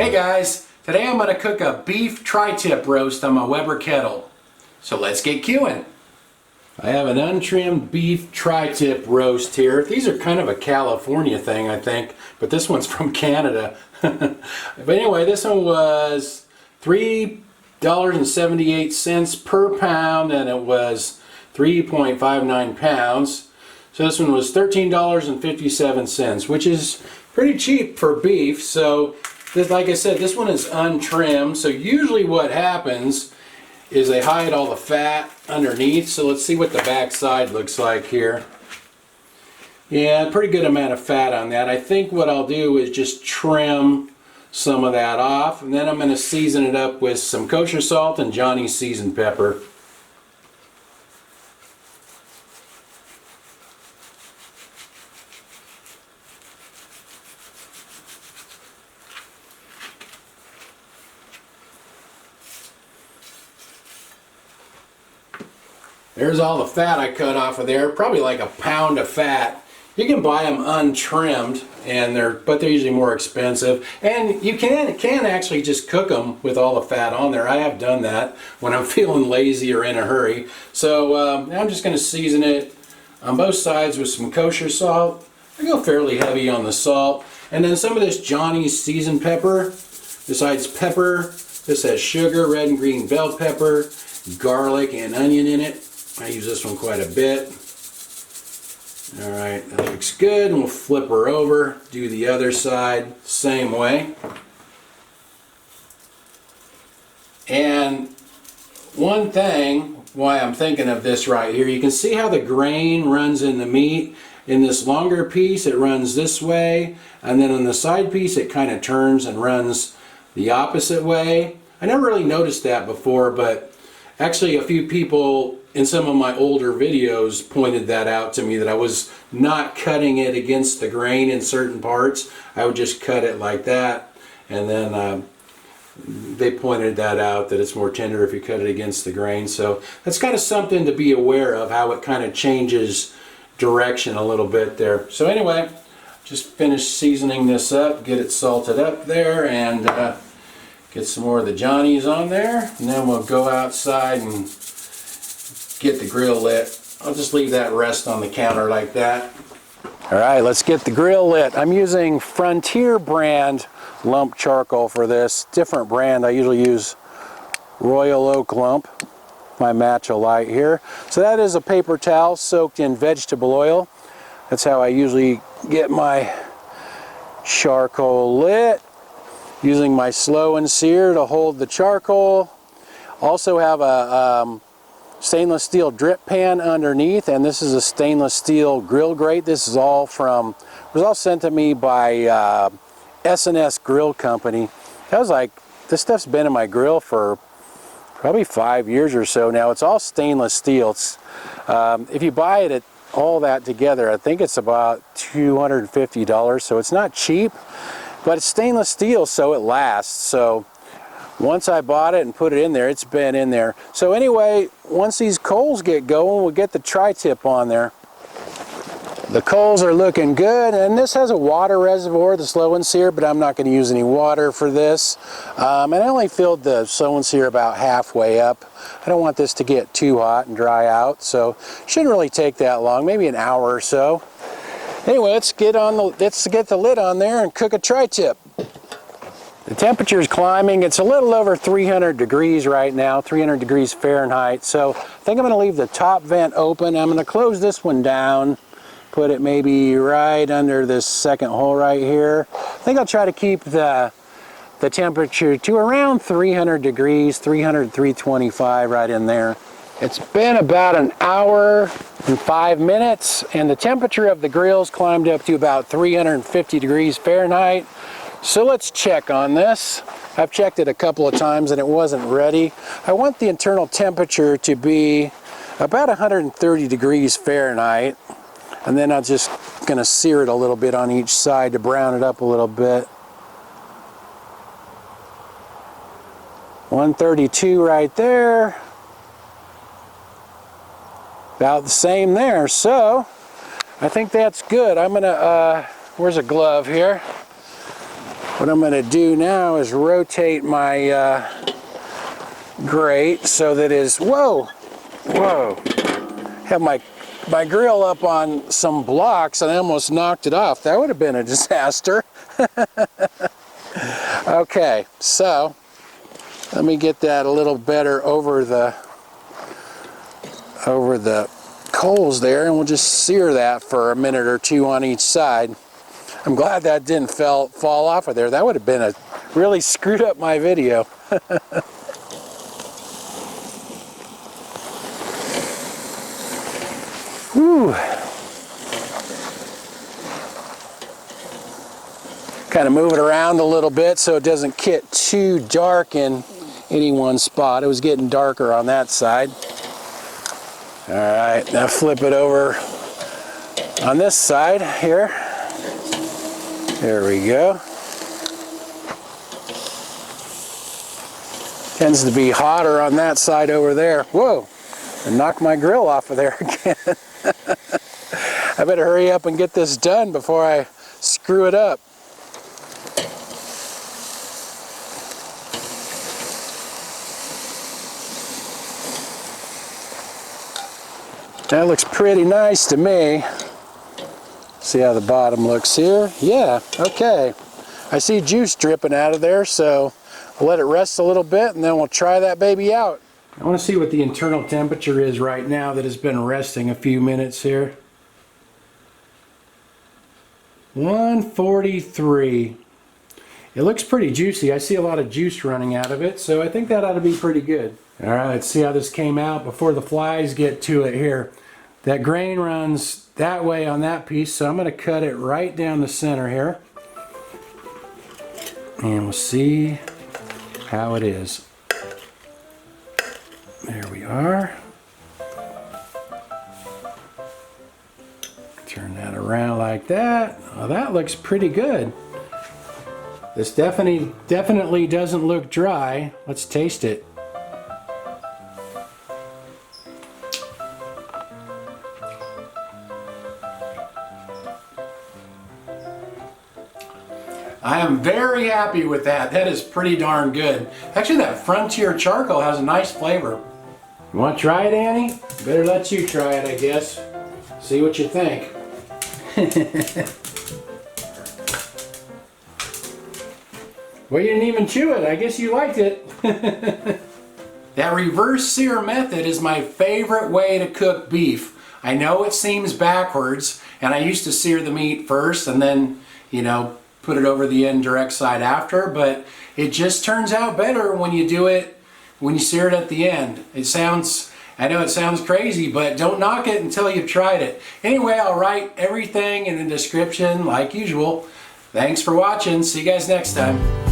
Hey guys, today I'm going to cook a beef tri-tip roast on my Weber Kettle. So let's get queuing. I have an untrimmed beef tri-tip roast here. These are kind of a California thing, I think, but this one's from Canada. But anyway, this one was $3.78 per pound, and it was 3.59 pounds. So this one was $13.57, which is pretty cheap for beef. So like I said, this one is untrimmed. So usually what happens is they hide all the fat underneath. So let's see what the back side looks like here. Yeah, pretty good amount of fat on that. I think what I'll do is just trim some of that off, and then I'm going to season it up with some kosher salt and Johnny's seasoned pepper. There's all the fat I cut off of there, probably like a pound of fat. You can buy them untrimmed, but they're usually more expensive. And you can actually just cook them with all the fat on there. I have done that when I'm feeling lazy or in a hurry. So now I'm just going to season it on both sides with some kosher salt. I go fairly heavy on the salt. And then some of this Johnny's seasoned pepper. Besides pepper, this has sugar, red and green bell pepper, garlic, and onion in it. I use this one quite a bit. Alright, that looks good, and we'll flip her over, do the other side, same way. And one thing, why I'm thinking of this right here, you can see how the grain runs in the meat. In this longer piece, it runs this way, and then on the side piece, it kind of turns and runs the opposite way. I never really noticed that before, but actually a few people in some of my older videos pointed that out to me, that I was not cutting it against the grain in certain parts. I would just cut it like that, and then they pointed that out, that it's more tender if you cut it against the grain. So that's kind of something to be aware of, how it kind of changes direction a little bit there. So anyway, just finished seasoning this up, get it salted up there, and get some more of the Johnny's on there, and then we'll go outside and get the grill lit. I'll just leave that rest on the counter like that. Alright, let's get the grill lit. I'm using Frontier brand lump charcoal for this. Different brand. I usually use Royal Oak lump, my matcha light here. So that is a paper towel soaked in vegetable oil. That's how I usually get my charcoal lit. Using my slow and sear to hold the charcoal. Also have a stainless steel drip pan underneath, and this is a stainless steel grill grate. This is all was all sent to me by S&S Grill Company. This stuff's been in my grill for probably 5 years or so now. It's all stainless steel. If you buy it at all that together, I think it's about $250, so it's not cheap, but it's stainless steel, so it lasts. So once I bought it and put it in there, it's been in there. So anyway, once these coals get going, we'll get the tri-tip on there. The coals are looking good, and this has a water reservoir, the slow and sear, but I'm not going to use any water for this. And I only filled the slow and sear about halfway up. I don't want this to get too hot and dry out, so it shouldn't really take that long, maybe an hour or so. Anyway, let's get the lid on there and cook a tri-tip. The temperature is climbing. It's a little over 300 degrees right now, 300 degrees Fahrenheit. So I think I'm going to leave the top vent open. I'm going to close this one down, put it maybe right under this second hole right here. I think I'll try to keep the temperature to around 300 degrees, 300, 325 right in there. It's been about an hour and 5 minutes, and the temperature of the grill's climbed up to about 350 degrees Fahrenheit. So let's check on this. I've checked it a couple of times and it wasn't ready. I want the internal temperature to be about 130 degrees Fahrenheit. And then I'm just going to sear it a little bit on each side to brown it up a little bit. 132 right there. About the same there. So I think that's good. I'm going to, where's a glove here? What I'm going to do now is rotate my grate so that whoa, have my grill up on some blocks and I almost knocked it off. That would have been a disaster. Okay, so let me get that a little better over the coals there, and we'll just sear that for a minute or two on each side. I'm glad that didn't fall off of there. That would have been really screwed up my video. Whew. Kind of move it around a little bit so it doesn't get too dark in any one spot. It was getting darker on that side. All right, now flip it over on this side here. There we go. Tends to be hotter on that side over there. Whoa, I knocked my grill off of there again. I better hurry up and get this done before I screw it up. That looks pretty nice to me. See how the bottom looks here? Yeah, okay. I see juice dripping out of there, so we'll let it rest a little bit and then we'll try that baby out. I want to see what the internal temperature is right now that has been resting a few minutes here. 143. It looks pretty juicy. I see a lot of juice running out of it, so I think that ought to be pretty good. All right, let's see how this came out before the flies get to it here. That grain runs that way on that piece, so I'm going to cut it right down the center here. And we'll see how it is. There we are. Turn that around like that. Oh, that looks pretty good. This definitely doesn't look dry. Let's taste it. I am very happy with that. That is pretty darn good. Actually, that Frontier charcoal has a nice flavor. You want to try it, Annie? Better let you try it, I guess. See what you think. Well, you didn't even chew it. I guess you liked it. That reverse sear method is my favorite way to cook beef. I know it seems backwards, and I used to sear the meat first and then, you know, put it over the indirect side after, but it just turns out better when you do it, when you sear it at the end. I know it sounds crazy, but don't knock it until you've tried it. Anyway, I'll write everything in the description like usual. Thanks for watching. See you guys next time.